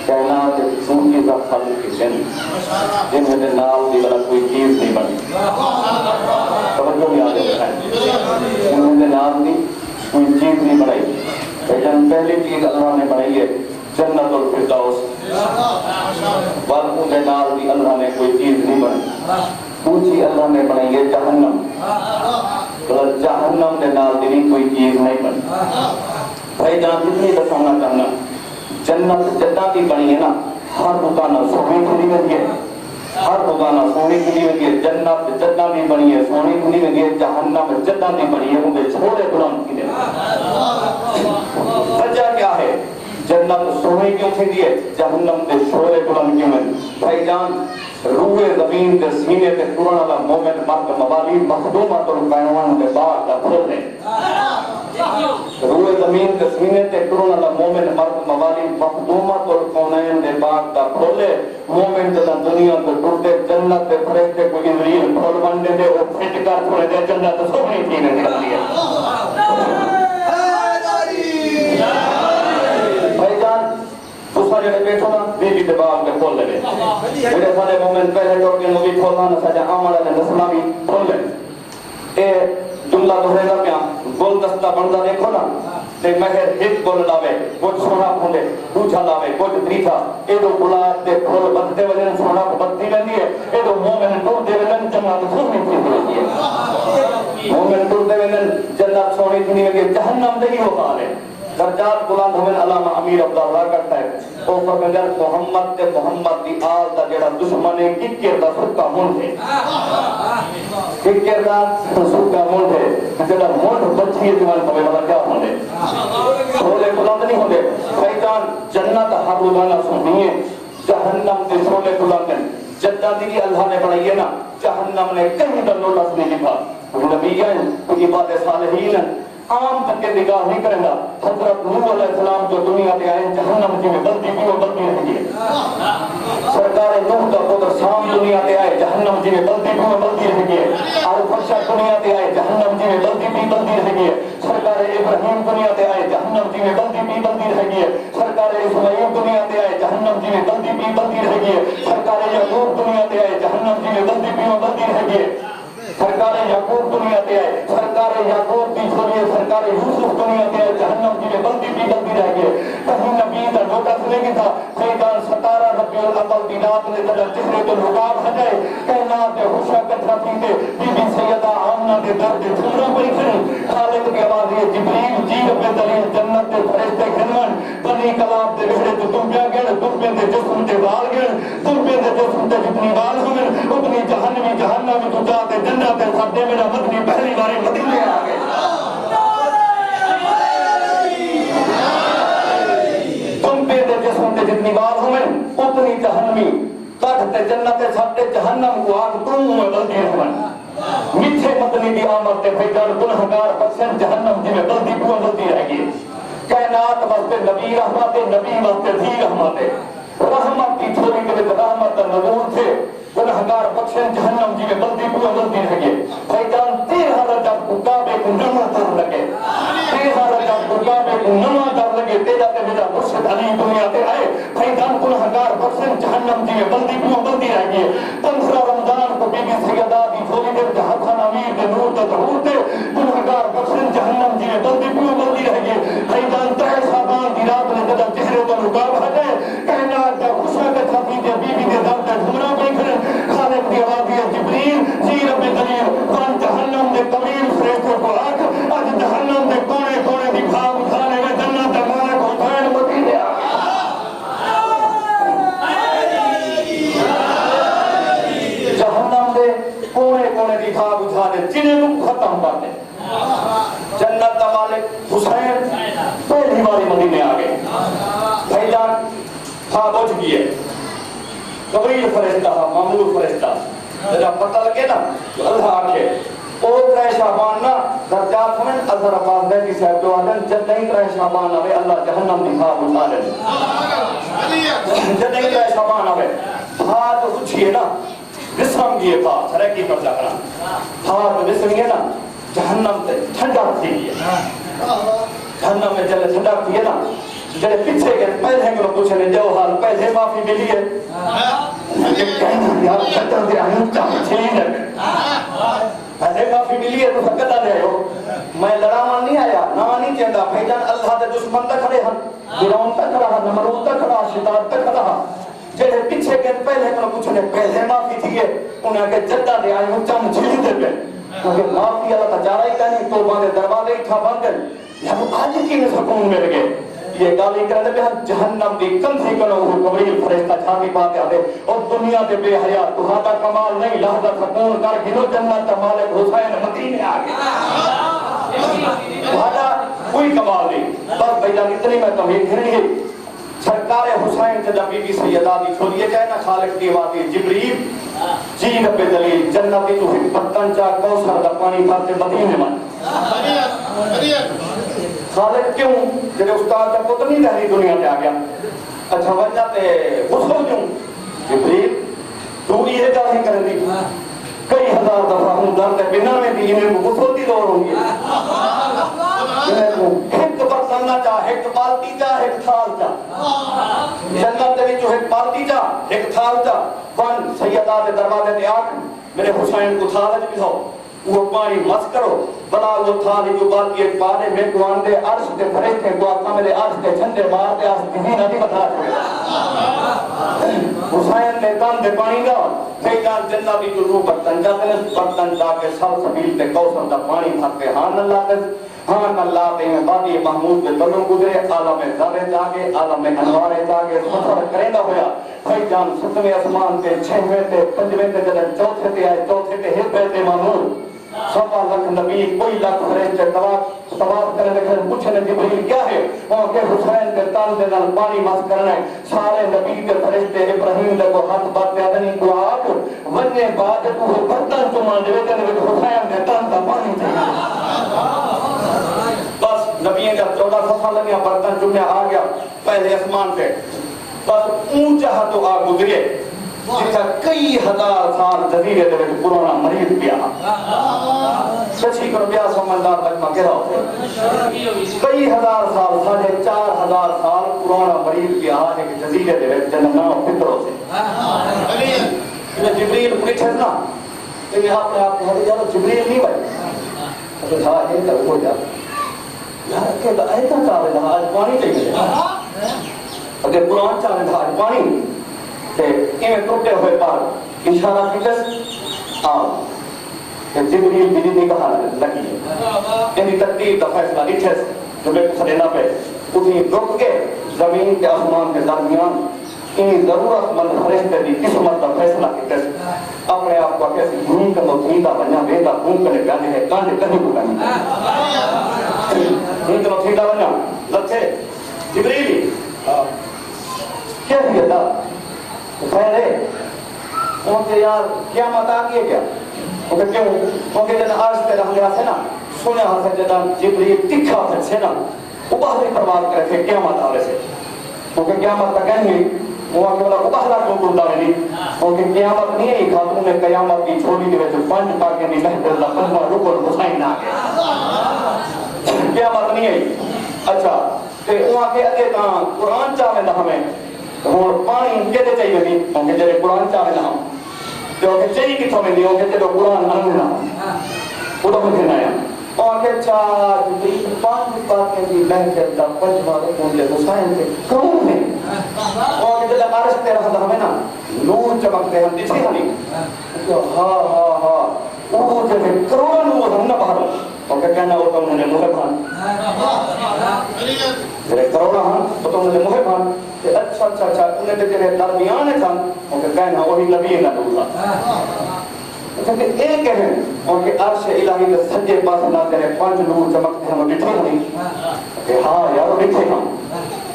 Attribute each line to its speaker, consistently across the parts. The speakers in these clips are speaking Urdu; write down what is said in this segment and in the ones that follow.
Speaker 1: کائنات چھوٹی سا خلق کی جن میں نال دی بلا کوئی چیز نہیں بنی. توجہ میں آگے بتائیں جن میں نال دی کوئی چیز نہیں بنائی. لیکن پہلی چیز اللہ نے بنائی ہے جنت الفردوس. والوں کے نال دی اللہ نے کوئی چیز نہیں بنائی. دوسری اللہ نے بنائی ہے جہنم. جہنم کے نال دی کوئی چیز نہیں بنی. بھائی جان کتنی بتانا چاہنا جنت جدہ کی بنی ہے نا ہر دکانہ سونے کی نہیں بنی ہے. ہر دکانہ سونے کی نہیں بنی ہے. جنت جدہ کی بنی ہے سونے کی نہیں بنی ہے. جہنم جدہ کی بنی ہے ان کے چھوڑے غلام کی دے. وجہ کیا ہے؟ جنت سونے کیوں تھی دیئے جہنم کے چھوڑے غلام کیوں ہیں؟ بھائی جان روح زمین کے سینے کے قرآن اللہ مومن مرد موالی مخدومت القینوان کے بعد کا پھول ہے. روح زمین کے سینے کے قرآن اللہ مومن مرد موالی مخدومت القینوان کے بعد کا پھول ہے. مومن جنہ دنیا کو ٹوٹے جنت کے فرشتے کو انریل پھول بننے دے اور پھٹ کر پھولے دے جنت سونے کی نہیں نکلتی ہے. بھائی جان دوسرا جڑے بیٹھو نا بیبی دباغ کے کھول لے میرے سارے مومن پہلے ٹوٹ کے نوی کھولنا نہ سجا آمالا نے نسلہ بھی کھول لے. اے جملہ دہرے گا پیا گل دستہ بندہ دیکھو نا تے مہر ہت گل لاوے کچھ سونا پھونڈے دوچھا لاوے کچھ دریچھا اے دو گلاب تے پھول بدتے وجن سونا بدتی رہنی ہے. اے دو مومن ٹوٹ دے وجن جنت سونی تھی رہنی ہے. مومن ٹوٹ دے وجن جنت سونی تھی رہنی ہے. جہنم دے ہی ہو حال ہے. درجات بلند ہوئے علامہ امیر عبداللہ کرتا ہے او فرمائے محمد تے محمد دی آل دا جڑا دشمن ہے ککر دا سکا مونڈ ہے. ککر دا سکا مونڈ ہے جڑا مونڈ بچی ہے جوان پوے والا کیا ہوندے چھولے بلند نہیں ہوندے. بھائی جان جنت ہر روزانہ سننی ہے. جہنم تے چھولے بلند ہیں. جدہ دی اللہ نے بنائی ہے نا جہنم نے کہیں دا نوٹس نہیں لکھا. نبیین کوئی عباد صالحین عام تک کے نگاہ نہیں کریں گا. حضرت نوح علیہ السلام جو دنیا میں آئے جہنم جی میں بلدی بھی وہ بلدی رہ گئی. سرکار نوح کا پتر سام دنیا میں آئے جہنم جی میں بلدی بھی وہ بلدی رہ گئی. اور فرشا دنیا میں آئے جہنم جی میں بلدی بھی بلدی رہ گئی. سرکار ابراہیم دنیا میں آئے جہنم جی میں بلدی بھی بلدی رہ گئی. سرکار اسماعیل دنیا میں آئے جہنم جی میں بلدی بھی بلدی رہ گئی. سرکار یعقوب دنیا میں آئے جہنم جی میں بلدی بھی وہ بلدی رہ گئی. سرکار یعقوب دنیا تے آئے سرکار یعقوب کی چھوڑیے سرکار یوسف دنیا تے آئے جہنم جی میں بلدی بھی بلدی رہ گئے. کہیں نبی کا نوٹس نہیں تھا. خیدان 17 ربیع الاول دی رات نے جب چہرے تو رکاب ہو جائے کائنات دے ہوشا کتھا پیتے بی بی سیدہ آمنہ دے درد جھمرا پڑی کھڑی. خالق کی آواز یہ جبریل جی رب دلیل جنت دے فرشتے گھنون بنی کلاب دے وحرے تو تم پیا گئے تم پہ دے جسم دے وال گئے تم پہ دے جسم دے جتنی وال ہوئے اتنی جہنمی تو جاتے جنت تے سب دے میرا مدنی پہلی باری مدینے آ گئے. تم پہ دے جسم تے جتنی وال ہوئے اتنی جہنمی کٹ تے جنت تے سب دے جہنم کو آگ تم ہوئے بلدی ہوئے. میٹھے مدنی دی آمد تے بھیجان گنہگار بخشن جہنم جی میں بلدی بوئے بلدی رہ گئی. کائنات واسطے نبی رحمت نبی واسطے دھی رحمت رحمت کی چھوڑی کے لئے رحمت نبور تھے گنہگار بخشن جہنم جی میں بلدی بوئے بلدی رہ گئی. بھائی جان 13 رجب کو کعبے کو نمہ کر لگے 13 رجب کو کعبے کو نمہ کر لگے تیجا تے میرا مرشد علی دنیا تے آئے. بھائی جان گنہگار بخشن جہنم جی میں بلدی بوئے بلدی رہ گئی. 15 رمضان کو بی بی سیدہ دی چھوڑی دے جہاں خان امیر دے نور دے ظہور دے گنہگار بخشن جہنم جی میں بلدی بوئے بلدی رہ گئی. بھائی جان 3 شعبان دی رات نے جب چہرے تو رکاب ہو جائے کائنات کا خوشا کے تھاپی دے بی بی دے درد جھمرا پہ کھڑے. خالق کی آواز ہے جبریل جی رب دلیل وان جہنم دے طویل فرشتوں کو آکھ آج جہنم دے کونے کونے دی بھاگ اٹھانے میں جنت دے مالک اٹھائن مدینے آ جہنم دے کونے کونے دی بھاگ اٹھانے جنہیں تم ختم کرتے. جنت دا مالک حسین پہلی باری مدینے آ گئے. بھائی جان ہاں بوجھ گئی ہے قبریل فرشتہ معمول فرشتہ جب پتہ لگے نا تو اللہ آکھے او 3 شعبان نا درجات ہمیں اظہر عباس بیٹی صاحب جو آدھن جب نہیں 3 شعبان آوے اللہ جہنم دی خواب اٹھا لے. جب نہیں 3 شعبان آوے ہاں تو اچھئے نا جسم کیے پاس سرکی پر جاکرا ہاں تو جسم کیے نا جہنم تے ٹھنڈا تھی ہے. جہنم میں جلے ٹھنڈا تھی ہے نا جڑے پیچھے کے پہلے کو پوچھنے جو حال پہلے معافی ملی ہے کہنا یار کہتا دے ہم چاہ چھلی نہ پہلے معافی ملی ہے تو سکتا دے ہو میں لڑاون نہیں آیا نہ نہیں چاہتا بھائی جان اللہ دے دشمن تک کھڑے ہن فرعون تک کھڑا ہے نمرود تک کھڑا شیطان تک کھڑا جڑے پیچھے کے پہلے کو پوچھنے پہلے معافی تھی ہے انہاں کے جدا دے آئے چم چھلی دے پہ کیونکہ معافی اللہ کا جارہ ہی کہیں توبہ دے دروازے ہی تھا بند گئے یہ آج کی میں سکون مل گئے یہ گالی کرنے پہ جہنم دی کندھی کرو وہ جبریل فرشتہ چھاتی پاتے آتے اور دنیا دے بے حیا تہاڈا کمال نہیں لحظہ سکون کر گھنو جنت مالک حسین مدینے آ گیا تہاڈا کوئی کمال نہیں بس بھائی جان اتنی میں تمہیں گھنی ہے سرکار حسین سے جب بی بی سیدہ دی چھوڑیے جائے نا خالق دی واتی جبریل جی رب دلیل جنتی تو پتن چا کوثر دا پانی بھرتے مدینے من خالق کیوں جب استاد کا پتر نہیں رہی دنیا میں آ گیا اچھا وجہ تے غسل کیوں جبریل تو یہ گالی کر دی کئی ہزار دفعہ ہوں درد بنا میں بھی انہیں کو غسل دی دور ہوں گی ایک برتن نہ چاہ ایک بالٹی چاہ ایک تھال چاہ جنت دے جو ایک بالٹی چاہ ایک تھال چاہ فن سیدہ دے دروازے دے آکھ میرے حسین کو تھال بھی ہو وہ پانی مس کرو بلا وہ تھالی جو بات یہ پانے میں قرآن دے عرش دے فرشتے دعا کامل عرش دے جھنڈے مار دے عرش کہیں نہ بھی بتا چھوڑے حسین نے تان دے پانی دا فیجان جنہ بھی جو روح برتن جاتے ہیں برتن جا کے سال سبیل تے کوثر دا پانی بھرتے ہان اللہ دے ہان اللہ دے میں بادی محمود دے تلوں گزرے عالم ذرے جاگے عالم انوارے جاگے سفر کریندا ہویا فیجان ستویں اسمان تے چھویں تے پنجویں تے جدن چوتھے تے آئے چوتھے تے ہر پہ تے محمود سوا لکھ نبی کوئی لکھ فرشتے طواف کرنے لگے پوچھنے جبریل کیا ہے وہاں کے حسین کے تان دے نال پانی مس کرنے سارے نبی کے فرشتے ابراہیم لے کو ہاتھ بات پیادنی کو آپ وننے بعد تو برتن چمان دے ویدن ویدن حسین کے تان دا پانی چاہیے بس نبیوں کا 14 صفحہ لگیا برتن چمیا آ گیا پہلے اسمان پہ بس اونچا تو آ گزرے جتا کئی ہزار سال جزیرے دے وچ پرانا مریض پیا سچی کرو بیا سمجھدار تک میں کہہ رہا ہوں کئی ہزار سال 4,500 سال پرانا مریض پیا ایک جزیرے دے وچ جن نام فطروں سے جبریل پوچھے نا کہ آپ نے آپ کو یار جبریل نہیں بھائی تو تھا یہ تو ہو جا یار کہ ایسا چاہے تھا آج پانی چاہیے اگر قرآن چاہے تھا آج پانی میں ٹوٹے ہوئے پار اشارہ کس جبریل بھی نہیں کہا لگی ہے یعنی تقدیر کا فیصلہ نیچے جو بے خلینا پہ اتنی رک کے زمین کے آسمان کے درمیان ان ضرورت مند فرشتے دی قسمت کا فیصلہ کی کس اپنے آپ کو کیسے گھوم کر مطمئنہ بنیا بیتا گھوم کرنے گانے ہے کانے کہیں کو گانے گھوم کر مطمئنہ بنیا لچھے جبریلی کیا دیا تھا خیر ہے ان کے یار قیامت آ گئی کیا ان کے کیوں ان کے جنہاں عرض پہ رہنے آتے نا سنے ہاں سے جنہاں جبریل تکھا پھر سے نا وہ باہر پروار کرے تھے قیامت آ رہے سے ان کے قیامت تک کہیں گے وہ آگے والا وہ باہر کو کردہ رہی ان کے قیامت نہیں ہے خاتون نے قیامت کی چھوڑی کے وجہ پانچ پاکے نہیں محب اللہ پنجمہ رکل حسین آ گیا قیامت نہیں ہے اچھا کہ وہ آگے اگے کہاں قرآن چاہے نہ ہمیں اور پانی کہتے چاہیے نہیں کیونکہ جب قرآن چاہے نہ ہم کیونکہ چاہیے کتوں میں نہیں ہوگے جب قرآن نہ وہ تو مجھے نہ اور کہ چار جبریل پانچ پاکیں دی محفل دا پنجمہ رکن لے حسین سے کون ہے اور کہ جب عرش پہ رہا ہمیں نا نور چمکتے ہم دیکھے ہمیں ہاں ہاں ہاں وہ جب کروڑا نور ہم نہ باہر اور کہ کہنا وہ تو انہوں نے مہر بھان جب کروڑا ہم تو انہوں نے مہر بھان کہ اچھا اچھا اچھا انہیں تو جب درمیان ہے اور کہ کہنا وہی نبی نہ دولا کیونکہ ایک ہے اور کہ عرش الہی کے سجے پاس نہ کرے پانچ نور چمکتے ہیں وہ ڈٹھے نہیں کہ ہاں یار وہ ڈٹھے ہم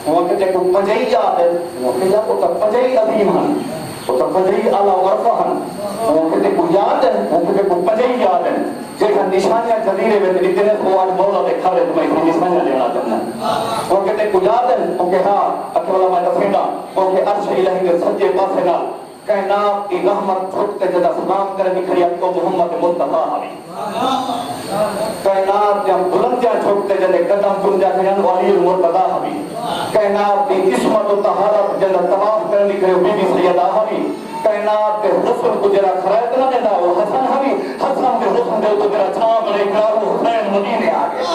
Speaker 1: وہ کہتے کو پجائی یاد ہے وہ کہتے کو پجائی عظیم ہن وہ تو پجائی اعلیٰ ورفہ ہن وہ کہتے کو یاد ہے وہ کہتے کو پجائی یاد ہے جیسا نشانیاں جزیرے میں اتنے کو آج مولا دے کھا رہے تمہیں اتنی نشانیاں لینا چاہنا وہ کہتے کو یاد ہے وہ کہ ہاں اکھے والا میں دفینا وہ کہ عرش الہی کے سجے پاس نہ کائنات کی رحمت چھوٹتے جدا سلام کرے نکھری کو محمد مصطفیٰ آلی کائنات جب بلندیاں چھوٹتے جدے قدم چن جا کرن ولی المرتضی آلی کائنات کی قسمت و طہارت جنت طواف کرنے کے بی بی سیدہ حوی کائنات کے حسن کو جرا خرائط نہ دینا وہ حسن حوی حسن کے حسن دے تو جرا چھاپ لے کر وہ حسین مدینے آگے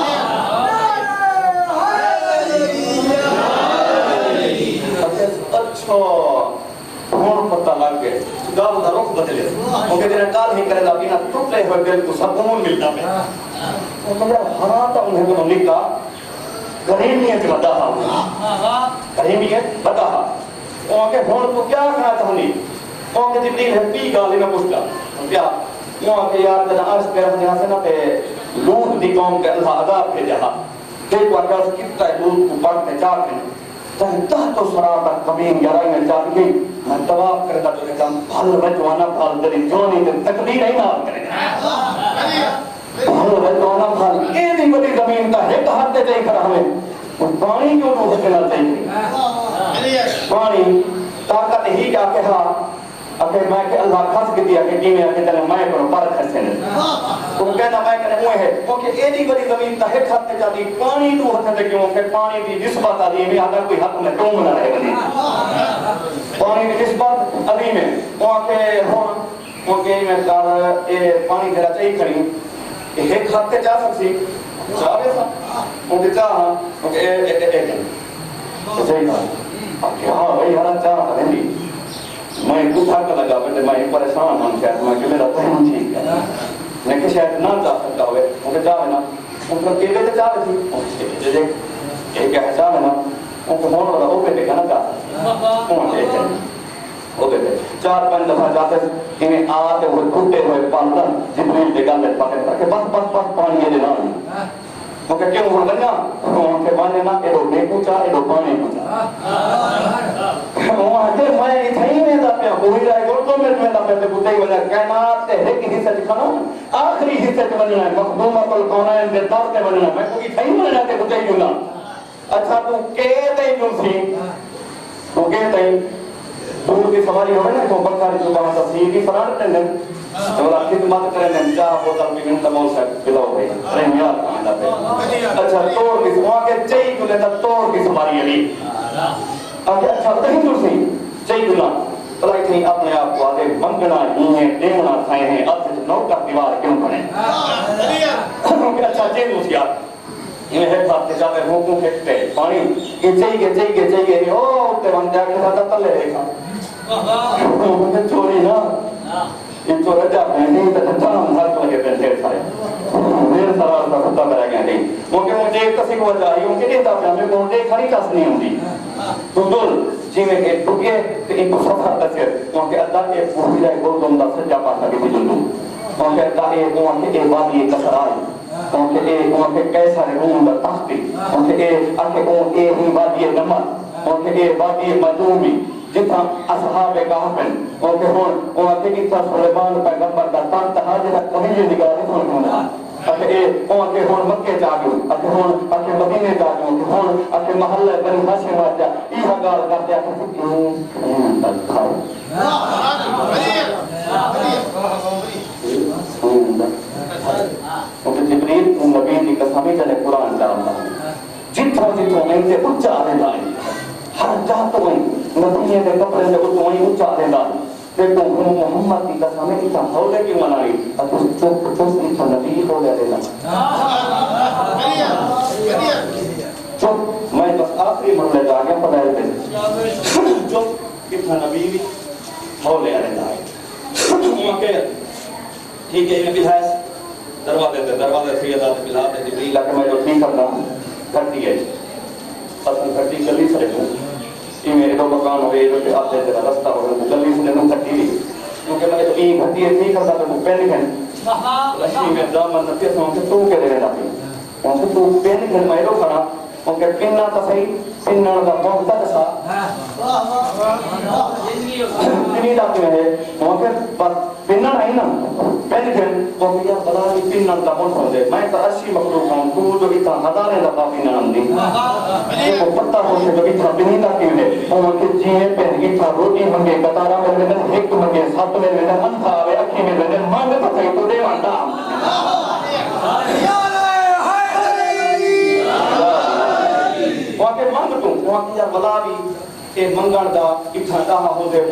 Speaker 1: اچھا ہون پتہ لگ گئے گال دا رخ بدلے کیونکہ جنہیں کال ہی کرے دا بینا ٹوٹے ہوئے دل کو سکون ملتا ہے کیونکہ جب حراتا انہیں کو نکا غریبیت بدا ہا غریبیت بدا ہا وہاں کے ہون کو کیا کھنا چاہنی وہاں کے جبریل ہے پی گالی میں پوچھتا کیا وہاں کے یار جنہ عرض پہ رہا جہاں سے نا پہ لوگ دی قوم کے اللہ عذاب پہ جہاں دیکھ واقعہ کتا ہے لوگ کو پڑھنے جا کے تحت و سراتا قبیم یارائی میں جا کے میں طواف کرتا جو کہتا ہوں بھل رجوانا بھل دری جونی دن تقدیر ہی نام کرے بھل رجوانا بھل ایدی بڑی زمین کا ہے کہاں تے جائی کھڑا ہمیں پانی کیوں تو سکنا چاہیے پانی طاقت ہی کیا کہا اگر میں کہ اللہ خاص کی دیا کہ جینے اگر جانے میں کرو پر کھسے نہیں تو کہنا میں کہنے ہوئے ہے کیونکہ ایدی بڑی زمین تا ہے کھاتے جاتی پانی تو ہتھے دے کیوں کہ پانی دی نسبت عظیم ہے اگر کوئی حق میں ڈوم نہ رہے بنی پانی دی نسبت عظیم ہے وہاں کہ میں کہا پانی دھرا چاہی کھڑی ایک کھاتے جا سکسی چاہے سا کیونکہ چاہاں کیونکہ چاہی کھا ہاں بھئی ہرا چاہاں رہی میں کچھا کا لگا بیٹے میں پریشان ہوں شاید میں کہ میرا تہم ٹھیک ہے میں کہ شاید نہ جا سکتا ہوئے مجھے جاوے نا ان کو کیلے تو جاوے تھی ایک ہے جاوے نا ان کو مون والا وہ بیٹے کا نہ جا سکتا وہ بیٹے 4-5 دفعہ جاتے انہیں آتے ہوئے کھوٹے ہوئے پاندن جبریل دے گاندے پاکے کہ بس پانی یہ دینا کیونکہ کیوں ہو لگا وہاں کے بانے نا ایڈو بے پوچھا ایڈو پانی پوچھا وہاں کے میں اتھائی میں دا پیا کوئی رائے گردوں میں دا پیا تے پوچھائی وجہ کائنات تے ایک حصہ چکھنا آخری حصہ چکھنا ہے مخدومت القونین دے دار تے بننا میں کوئی اتھائی میں تے پوچھائی جونا اچھا تو کہتے ہی جو سی تو کہتے ہی دور کی سواری ہوئے نا تو بکاری جو باہر تصحیح کی فرار ٹینڈن جولا خدمت کرنے میں چاہ بوتل بھی گھنٹا مول سے بلاو گئی رحمیات آنڈا پہ اچھا توڑ کی وہاں کے چاہی کو لیتا توڑ کی سواری علی اچھا تہیں جو سی چاہی گنا بلائی تھی اپنے آپ کو آدھے منگنا انہیں دیمنا کھائے ہیں اب سے نوکا دیوار کیوں پڑے اچھا چاہی دوسری آپ انہیں ہے بات سے جاتے ہوکوں پھیکتے پانی یہ چاہیے او اتے بن جا کے ساتھ تلے دیکھا چوری نا یہ چورا جاتے ہیں نہیں تو جام ہر لگے پہ ڈھیر سارے ڈھیر سارا کا خطہ کرا گیا نہیں کیونکہ مجھے ایک کسی کو جاری ہوں کہ دیتا پہ ہمیں کون دیکھ ہری کس نہیں ہوتی تو دل جی میں کہ ٹکے تو ان کو سفر دسے کیونکہ اللہ کے پوری رہے گول دم دا سجا پاسا کی جلدوں کیونکہ اللہ کے وہاں کے عبادی کسر آئی کیونکہ وہاں کے کیسا روم دا تختی کیونکہ اے ہی وادی نمت کیونکہ اے وادی مدومی جتنا اصحاب کہفن کیونکہ وہاں کے اتنا سلیمان پیغمبر کا تانتا حاجرہ کبھی یہ نگاہ نہیں ہونا وہاں کے ہون مکے جاگو اکھے مدینے جاگو اکھے محلہ بنی ہاشم آجا یہ گال کرتے اکھے کیوں کھاؤ کیونکہ جبریل نبی کی قسمی جنے قرآن جانتا ہے جتنا میں سے اچھا آنے لائیں ہر جاتا ہوئی نبیے دے کپڑے سے اچھا ہوئی اچھا آنے لائیں دیکھو محمد کی قسمی اتنا حولے کی منائی اتنا چوک اتنا نبی حولے دینا چوک میں بس آخری مرلے جا گیا پڑھائے پہ چوک اتنا نبی حولے آنے لائیں ٹھیک ہے انہیں بلحائز دروازے سیدہ سے بلحاظ جبریل کہ میں جو ٹھیک کرنا ہوں گھٹی ہے پسند گھٹی جلدی سے رہوں یہ میرے دو مکان ہوئے جو کہ آپ سے رستہ ہو رہا ہے جلدی سے لہنوں گھٹی لی کیونکہ میں تو یہ گھٹی ہے ٹھیک کرتا تو وہ پین گھن لشی میں دامن نفیس میں ان سے تو کے دینے جاتی ان سے تو پین گھن میں رو کھڑا ان کے پننا تا صحیح پننا کا موقع تسا پنی جاتی میں ہے وہاں پھر بس پننا نہیں نا پین گھن وہ کیا بلا ہی پننا کا موقع دے میں تا ارشی مخلوق ہوں تو جو اتنا ہزارے دفعہ پننا ہم دی وہ پتہ ہو سے جو اتنا پنی جاتی میں وہ کے جینے پین اتنا روٹی منگے کتارا میں ویدن ایک منگے ساتھ میں ویدن من تھا آوے اکھی میں ویدن مانگ تا صحیح تو دے وانڈا وہاں کے مانگ تو وہاں کی بلا بھی یہ منگن دا اتنا کہاں ہوندے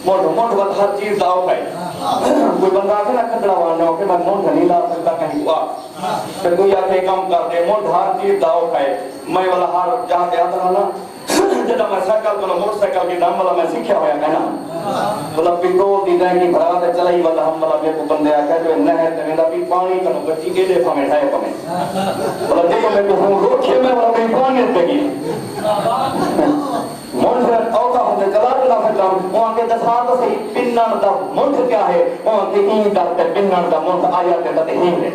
Speaker 1: مونڈ وقت ہر چیز دا ہے کوئی بندہ آکے نہ کھڑا وانا ہو کہ میں مونڈ نہیں لا سکتا کہیں کو پھر کوئی آکے کام کر دے مونڈ ہر چیز دا ہے میں والا ہر جہاں پہ آتا نا جدا میں سائیکل کو موٹر سائیکل کی نام والا میں سیکھا ہوا کہنا والا پیٹرول دی دیں کی بھرا تے چلائی والا ہم والا میرے کو بندے آکے جو نہر تے ویندا بھی پانی کنو بچی کے دے پھامے ٹھائے پھامے والا دیکھو میں کو ہوں روکھے میں والا بھی پانی تے گی منڈ اوکا ہوندے چلا چلا پھر وہاں کے دسان تو صحیح پنن دا منڈ کیا ہے وہاں کے این دا تے پنن دا منڈ آیا تے تے ہین ہے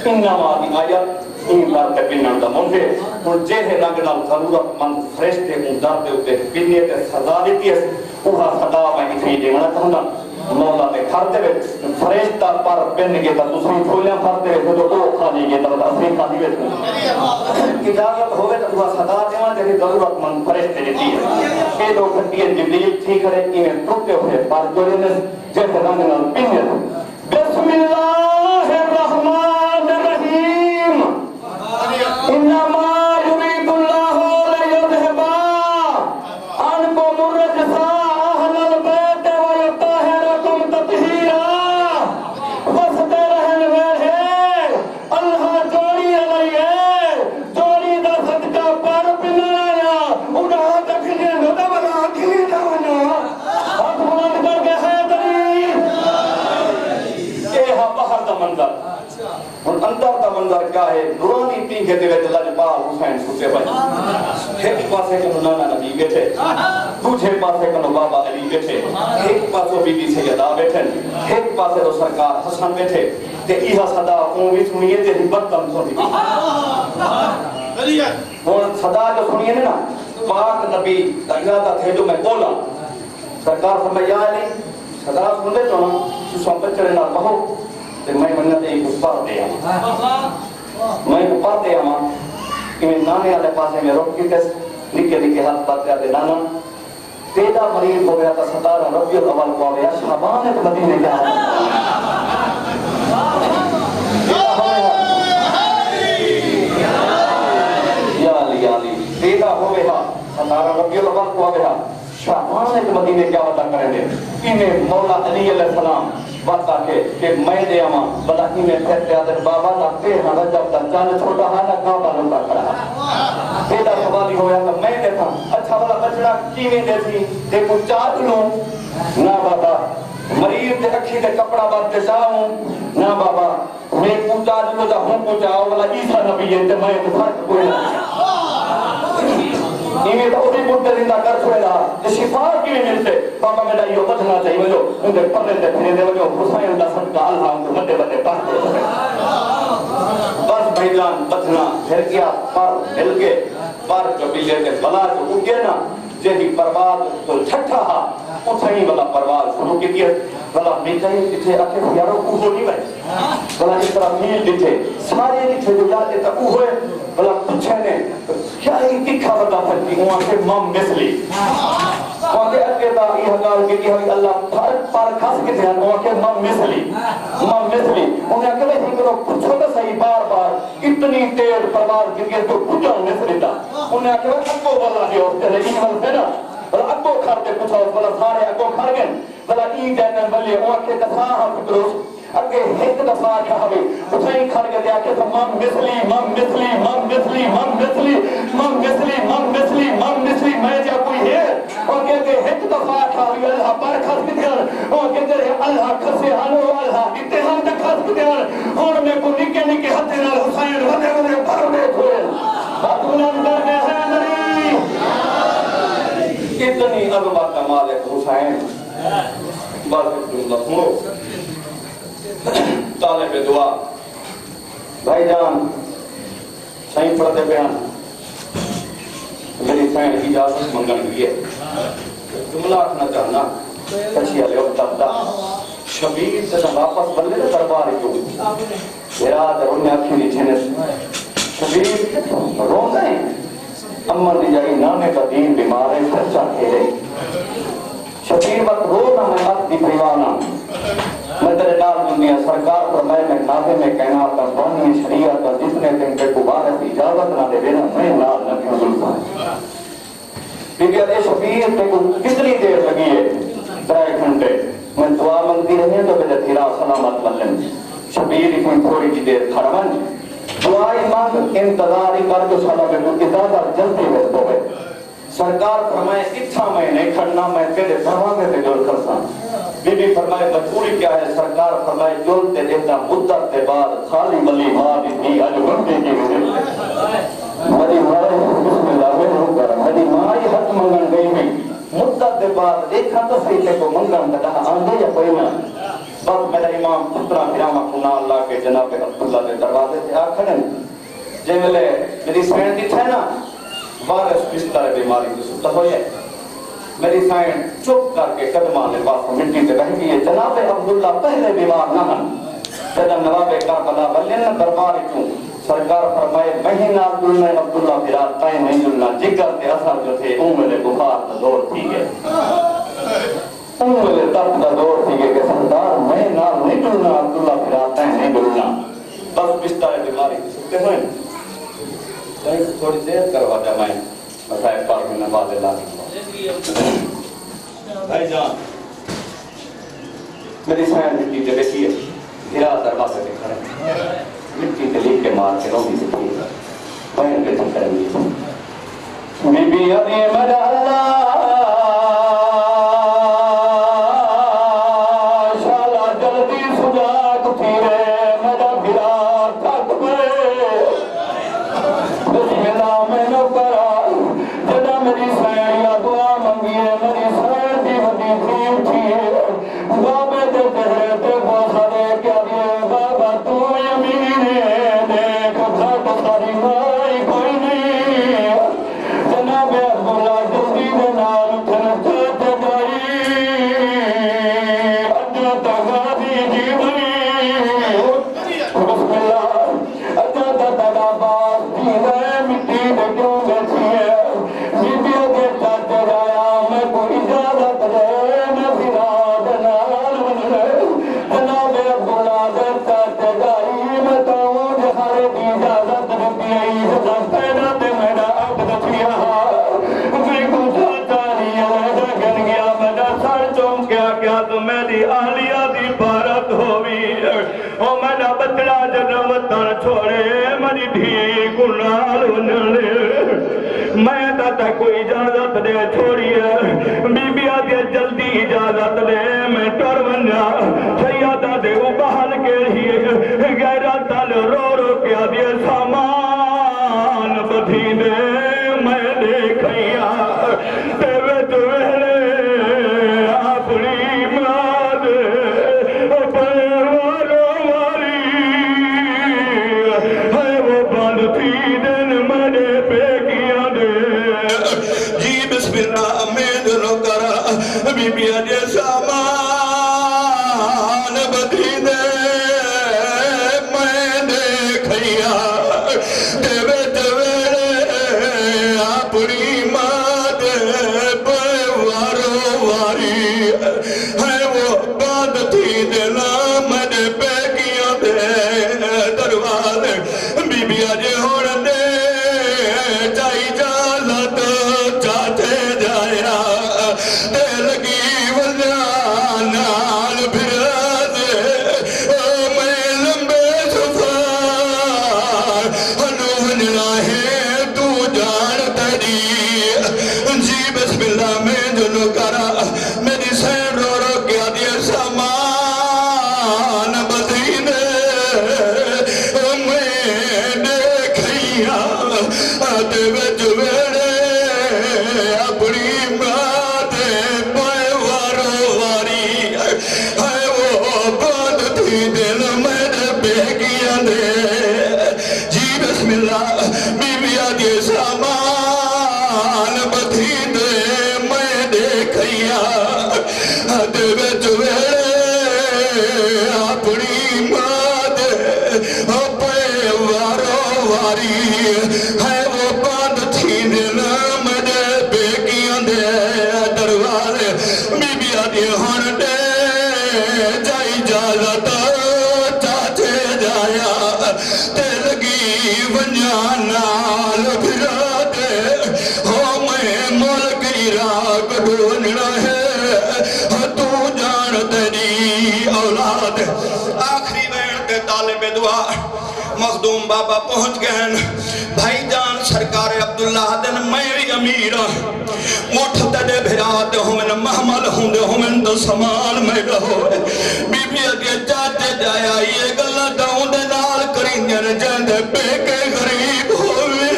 Speaker 1: انما دی آیا این دا تے پنن دا منڈ ہے اور جے رنگ نال ضرورت مند فرشتے اون دا تے پنے تے سزا دتی ہے اوہا صدا میں اتنی دینا چاہندا مولا نے گھر دے وچ فرشتہ پر پن کے تے تسیں کھولیاں پھر دے جو تو کھانی کے تے اسی کھانی وچ اجازت ہوے تے اوہا صدا دیواں جے ضرورت مند فرشتے دتی ہے کہ لوگ گھٹی جبریل ٹھیک کرے ایویں ٹوٹے ہوئے پر جوڑے نے جے رنگ نال پن بسم اللہ الرحمن الرحیم انما يريد الله ليذهب عنكم الرجس اهل البيت ويطهركم تطهيرا وسترهن وجه الله جوڑی علیہ جوڑی دا صدقہ پر بنایا اڑا تک نے ندا بنا کی جانا ہاتھ بلند کر کے حیدری یہ باہر دا منظر اور اندر دا منظر کیا ہے نورانی پینگے دے وچ لجپال حسین سوتے بھائی ایک پاسے کنو نانا نبی بیٹھے دوسرے پاسے کنو بابا علی بیٹھے ایک پاسو بی بی سیدہ بیٹھے ایک پاسے تو سرکار حسن بیٹھے تے ایہا صدا اون بھی سنیے تے بدتم سنی اور صدا جو سنیے نا پاک نبی ارادہ تھے جو میں بولا سرکار فرمایا علی صدا سن دے تو نا سو بچڑے نال بہو تے میں منتے ایک پر دے میں پر دے کہ میں نانے والے پاسے میں روک کے نکے نکے ہاتھ پاتے آتے نانا تیرا مریض ہو گیا تھا 17 ربیع الاول کو آیا شعبان ایک مدینے کے یا علی تیرا ہو گیا 17 ربیع الاول کو آیا شعبان ایک مدینے کیا وعدہ کریں گے انہیں مولا علی علیہ السلام وقت آکے کہ میں دے آماں بلا ہی میں کہتے آدھر بابا لگتے ہیں رجب تک جانے چھوٹا ہانا کعبہ لوٹا کھڑا پیدا سوالی ہویا کہ میں دے تھا اچھا والا بچڑا کیویں دے تھی دیکھو چاٹ لوں نہ بابا مریض دے اکھی دے کپڑا بات دے جاؤں نہ بابا میں پوچھا جو جا ہوں پوچھا والا عیسیٰ نبی ہے تے میں تے فرق کوئی نہ یہ تو اسی بوتے زندہ کر چھوڑے رہا کہ شفا کیویں ملتے بابا میرا یہ بچنا چاہیے وجو ان کے پرے تے پھرے دے وجو حسین دا صدقہ اللہ ان کو بڑے بڑے پاتے بس بھائی جان بچنا پھر گیا پر مل کے پر جو بلے تے بلا جو اٹھے نا جہی پرواز تو چھٹا ہا اتھائی والا پرواز شروع کی دیا بلا میچائی جتھے اکھے یارو کوہو نہیں بھائی بلا اس طرح میل دیتے سارے جتھے جو جاتے تا کوہے بلا پچھے نے کیا ہی تکھا بتا پھرتی وہاں سے مم مثلی وہاں کے اکے تا یہ حقال کے کہ اللہ پر کھاس کے دھیان وہاں کے مم مثلی انہیں اکلے ہی کرو پچھو تا صحیح بار بار اتنی تیر پرواز کی تو کچھو مثلی تا انہیں اکلے اکو بلا دی ہوتے ہیں ایمان سے نا بلا اکو کھارتے پچھو بلا سارے اکو کھار گئے بلا ای جانن بلی وہاں کے دفاع ہم فکروس اگے ایک دفعہ کیا ہوئے اتھائی کھڑ کے دیا کہ مم مثلی میں جا کوئی ہے اور کہتے ایک دفعہ کھا ہوئی اللہ پر کھس کے دیان اور کہتے رہے اللہ کھسے ہنو اللہ اتحام تک کھس کے دیان اور میں کو نکے نکے ہتھے نال حسین ودے ودے بھرونے دھوئے ہاتھ بلند کر کے حیدری اتنی عظمت کا مالک حسین بس جملہ سنو طالب دعا بھائی جان صحیح پڑھتے بیان میری سائن کی اجازت منگن گئی ہے جملہ اٹھنا چاہنا کچھی علیہ وقتہ شبیر سے واپس بلے دے دربار کیوں میرا درون اکھی نیچے نے شبیر رو گئے امن دی جائی نانے کا دین بیمار ہے سچا کھیلے شبیر وقت رو نہ میں ات دی پریوانا میں تیرے نال دنیا سرکار فرمائے میں کعبے میں کہنا کا بانی شریعت کا جتنے دن کے دوبارہ کی اجازت نہ دے دینا میں نال نہ کیوں بولتا بیبی علی شبیر تے کو کتنی دیر لگی ہے 3 گھنٹے میں دعا مانگتی رہی تو میرے دھیرا سلامت بلن شبیر کی تھوڑی جی دیر کھڑون دعائی مانگ انتظاری کر جو سالہ میں ملکی زیادہ جلدی میں تو ہے سرکار فرمائے اتھا میں نہیں کھڑنا میں تیرے دروازے تے جول کرتا بی بی فرمائے مجبوری کیا ہے سرکار فرمائے جول تے دیتا مدت تے بعد خالی ملی ماں بھی آج بندے کی وجہ میری ماں بسم اللہ میں ہوں کر میری ماں ہی حق منگن گئی بھی مدت تے بعد دیکھا تو صحیح تے کو منگن کہا آندے یا کوئی نہ بس میرا امام پترہ پیراما کنا اللہ کے جناب عبداللہ کے دروازے سے آکھنے جے ملے میری سین دی تھے نا وارث بستر بیماری کی سلطہ ہوئے میری سائن چپ کر کے قدمان نے پاس مٹی سے رہ گئی جناب عبداللہ پہلے بیمار نہ ہن جدہ نواب کربلا بلین دربار کیوں سرکار فرمائے مہینہ عبداللہ عبداللہ فرات تائیں نہیں جلنا جگر کے اثر جو تھے امر بخار دور تھی گئے امر تب دور تھی گئے کہ سردار مہینہ نہیں جلنا عبداللہ فرات تائیں نہیں جلنا بس بستر بیماری کی سلطے ہوئے تھوڑی دیر کروا جا میں مسائل پاک میں نماز اللہ بھائی جان میری سائن مٹی تے بیٹھی ہے دھیرا دروازے تے کھڑے مٹی تے لیک کے مار کے رومی سے کی بہن کے تم کریں گی بی بی ابھی مجا اللہ شالا جلدی سجاگ تھی رے مجا بھرا تھک گئے بسم اللہ میں نو کرا جدا میری سائن یا دعا منگیے میری سائن دی ودی دھیم تھی بابے دے تہرے تے بوسا دے کیا دیے بابا تو یمینے دیکھ بھٹ ساری مائی کوئی نہیں جناب عبداللہ جلدی دے نال اٹھن چاہتے گئی اجا تغادی جی بنی بسم اللہ اجا تغا باز دی گئے مٹی دے کیوں بیٹھی ہے بیبیوں کے چاہتے جایا میں کوئی اجازت دے میں فراد نال بن رہے جناب عبداللہ دے چاہتے گئی میں تاؤں جہارے کی اجازت دیتی ہے جب پیدا تے میرا عبد کیا میں کچھ چاہی علیدہ گن گیا میرا سر چونک کیا تو میری آلیہ دی بارت ہوئی او میرا بچڑا جنم تر چھوڑے میری دھی گنال انلے میں تا کوئی اجازت دے چھوڑی ہے بی بی آدھے جلدی اجازت دے میں ٹر بنیا سیادہ دے بہل کے لیے غیرہ تال رو رو کے آدھے سامان بدھی دے میں دیکھیا تیوے توہرے اپنی ماد پروارو واری ہے وہ بند تھی دن مجھے پہ کیا دے جی بسم اللہ میں دنوں کرا بی بی آجے سامان بدھی دے میں دیکھیا تیوے اپنی ماد پروارو واری ہے وہ بند تھی دن مجھے پہ کیا دے دروازے بی بی آجے ہوڑ دے چاہی جالت چاہتے جایا تے لگی وزا نال بھرا دے میں لمبے سفار ہنو ہننا ہے تو جان تری جی بسم اللہ میں جنو کرا میری سین رو رو کیا دیا سامان بدھی دے میں دیکھیا آتے وچ ویڑے اپنی بات پائے وارو واری ہے وہ بات تھی دل میں بے کیا دے جی بسم اللہ بی بی آدھے سامان بدھی دے میں دیکھیا آتے وچ ویڑے اپنی بات پائے وارو واری ہے وہ بات تھی دل میں بے کیا دے دروازے بی بی آدھے ہن دے جائی
Speaker 2: اجازت چاچے جایا تے لگی ونجا نال پھرا دے ہو میں ملک عراق ڈھونڈنا ہے تو جان تیری اولاد آخری وین تے طالب دعا مخدوم بابا پہنچ گئے بھائی جان سرکار عبداللہ دن میں بھی امیر مٹھ تڑے بھراتے ہمیں محمل ہوندے ہمیں تو سامان میں رہو بی بی اگے چاچے جایا یہ گلہ داؤں دے نال کرینجن جاندے بے کے غریب ہوئے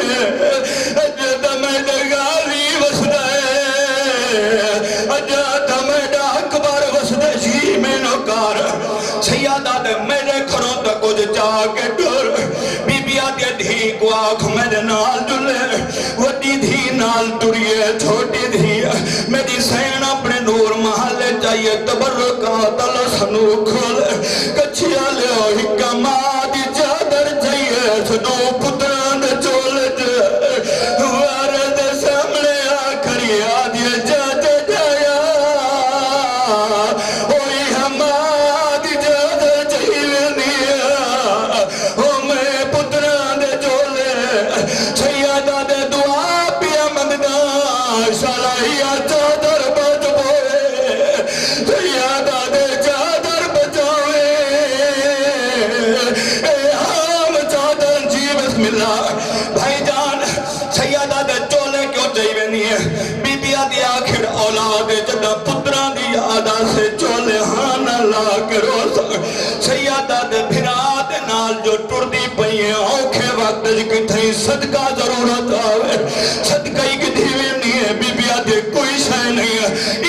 Speaker 2: اجتا میں دے غازی وسدے اجتا میں دے اکبر وسدے جی میں نوکار سیادہ دے میرے کھروں تک کچھ چاہ کے ڈر بی بی آدھے دھی کو آنکھ میرے نال جلے وڈی دھی نال ٹریے چھوٹی دھی میری سین اپنے نور محلے چاہیے تبرکات لسنو کھول کچھیا لے حکمات چادر چاہیے سنو پتران چول جے وارد سامنے آکھری آدھے جاتے جایا ہوئی ہماد جادر چاہیے نیا ہو میں پتران چولے سیادہ دے دعا پیا مندان شالائیہ چادر بچ بوئے سیادہ دے چادر بچاوے اے ہم چادر جی بسم اللہ بھائی جان سیادہ دے چولے کیوں چاہیے نہیں ہے بی بی آدھی آخر اولاد جدہ پتران دی آدھا سے چولے ہانا لا کے روز سیادہ دے بھرا دے نال جو ٹر دی پئیے اوکھے وقت جکی تھئی صدقہ ضرورت آوے صدقہ ہی کی دھیوے نہیں ہے بی بی آدھے کوئی شے نہیں ہے